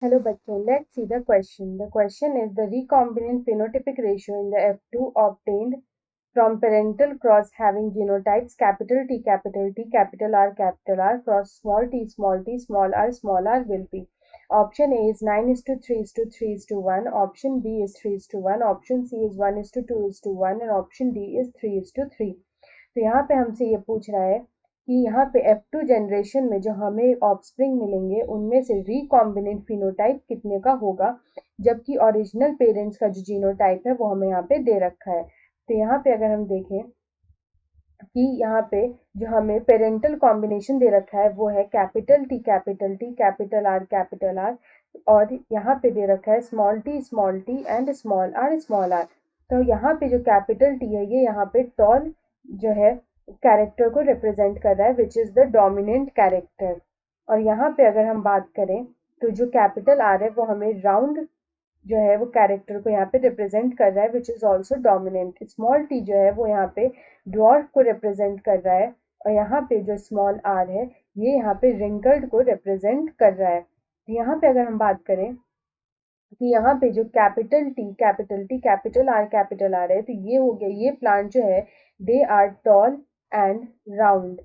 Hello bachcho, let's see the question. The question is the recombinant phenotypic ratio in the F2 obtained from parental cross having genotypes capital T, capital R cross small r will be. Option A is 9 is to 3 is to 3 is to 1. Option B is 3 is to 1. Option C is 1 is to 2 is to 1. And option D is 3 is to 3. तो यहाँ पे हमसे ये पूछ रहा है कि यहाँ पे F2 जनरेशन में जो हमें ऑफस्प्रिंग मिलेंगे उनमें से रिकॉम्बिनेंट फिनोटाइप कितने का होगा, जबकि ओरिजिनल पेरेंट्स का जो जीनोटाइप है वो हमें यहाँ पे दे रखा है। तो यहाँ पे अगर हम देखें कि यहाँ पे जो हमें पेरेंटल कॉम्बिनेशन दे रखा है वो है कैपिटल टी कैपिटल आर और यहाँ पे दे रखा है small T and small R. तो यहाँ पे जो कैपिटल टी है ये यहाँ पे टॉल जो है कैरेक्टर को रिप्रेजेंट कर रहा है which is the dominant character. और यहाँ पे अगर हम बात करें तो जो कैपिटल आर है वो हमें राउंड जो है वो कैरेक्टर को यहाँ पे रिप्रेजेंट कर रहा है which is also dominant. Small T जो है वो यहाँ पे ड्वार्फ को रिप्रेजेंट कर रहा है और यहाँ पे जो स्मॉल आर है ये यहाँ पे रिंकल्ड को रिप्रेजेंट कर रहा है। तो यहाँ पे अगर हम बात करें कि यहाँ पे जो कैपिटल आर है तो ये हो गया, ये प्लांट जो है they are and round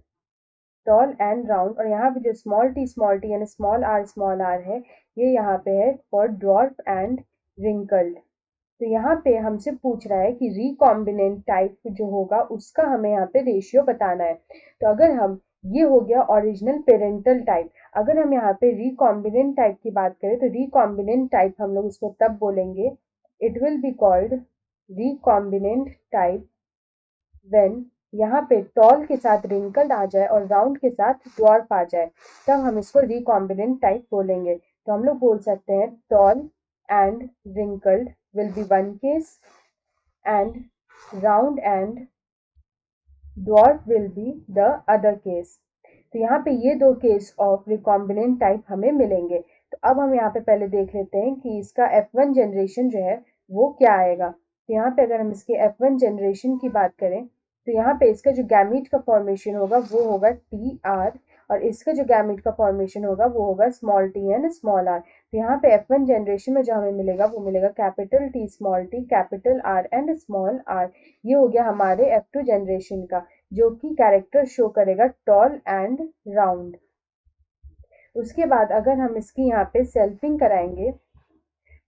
tall and round. और यहाँ पे जो स्मॉल टी यानी स्मॉल आर है ये यहाँ पे है फॉर ड्वार्फ एंड रिंकल्ड। तो यहाँ पे हमसे पूछ रहा है कि रिकॉम्बिनेंट टाइप जो होगा उसका हमें यहाँ पे रेशियो बताना है। तो अगर हम ये हो गया ओरिजिनल पेरेंटल टाइप। अगर हम यहाँ पे रिकॉम्बिनेंट टाइप की बात करें तो रिकॉम्बिनेंट टाइप हम लोग इसको तब बोलेंगे, it will be called recombinant type when यहाँ पे टॉल के साथ रिंकल्ड आ जाए और राउंड के साथ ड्वार्फ आ जाए, तब हम इसको रिकॉम्बिनेंट टाइप बोलेंगे। तो हम लोग बोल सकते हैं toll and wrinkled will be one case and round and dwarf will be the other case। तो यहाँ पे ये दो केस ऑफ रिकॉम्बिनेंट टाइप हमें मिलेंगे। तो अब हम यहाँ पे पहले देख लेते हैं कि इसका F1 जनरेशन जो है वो क्या आएगा। तो यहाँ पे अगर हम इसके F1 जनरेशन की बात करें तो यहाँ पे इसका जो गैमीट का फॉर्मेशन होगा वो होगा TR और इसका जो गैमीट का फॉर्मेशन होगा वो होगा small T and small R. तो यहाँ पे F1 जनरेशन में जो हमें मिलेगा वो मिलेगा capital T small T capital R and small R. ये हो गया हमारे F2 जनरेशन का जो कि कैरेक्टर शो करेगा टॉल एंड राउंड। उसके बाद अगर हम इसकी यहाँ पे सेल्फिंग कराएंगे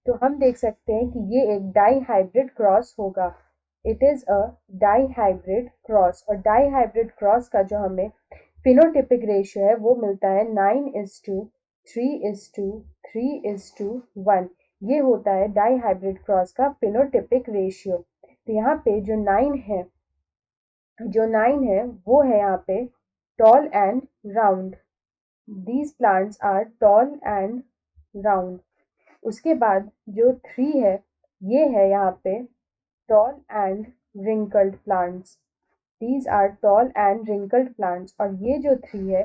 तो हम देख सकते हैं कि ये एक डाई हाइब्रिड क्रॉस होगा। It is a dihybrid cross और डाई हाइब्रिड क्रॉस का जो हमें फिनोटिपिक रेशियो है वो मिलता है 9:3:3:1। ये होता है डाई हाइब्रिड क्रॉस का फिनोटिपिक रेशियो। तो यहाँ पे जो 9 है वो है यहाँ पे tall and round. These plants are tall and round. उसके बाद जो 3 है ये है यहाँ पे tall and wrinkled plants. These are tall and wrinkled plants. और ये जो 3 है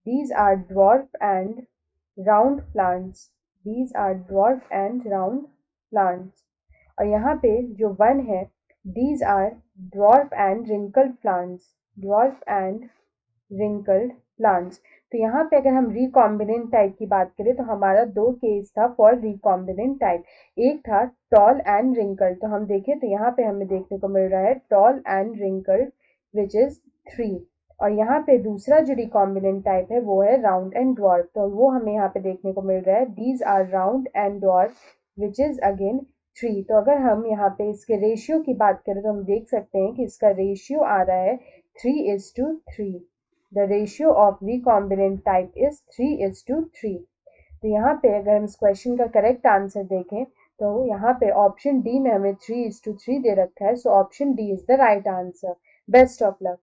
these are dwarf and round plants. These are dwarf and round plants. और यहाँ पे जो 1 है these are dwarf and wrinkled plants. Dwarf and wrinkled plants. तो यहाँ पे अगर हम रिकॉम्बिनेंट टाइप की बात करें तो हमारा दो केस था फॉर रिकॉम्बिनेंट टाइप। एक था टॉल एंड रिंकल्ड। तो हम देखें तो यहाँ पे हमें देखने को मिल रहा है toll and wrinkled which is 3। और यहाँ पे दूसरा जो रिकॉम्बिनेंट टाइप है वो है राउंड एंड ड्वार्फ। तो वो हमें यहाँ पे देखने को मिल रहा है these are round and dwarf which is again 3। तो अगर हम यहाँ पे इसके रेशियो की बात करें तो हम देख सकते हैं कि इसका रेशियो आ रहा है 3:3। The ratio of recombinant type is 3:3। तो यहाँ पे अगर हम इस क्वेश्चन का करेक्ट आंसर देखें तो यहाँ पे ऑप्शन डी में हमें 3:3 दे रखा है। So option D is the right answer. Best of luck.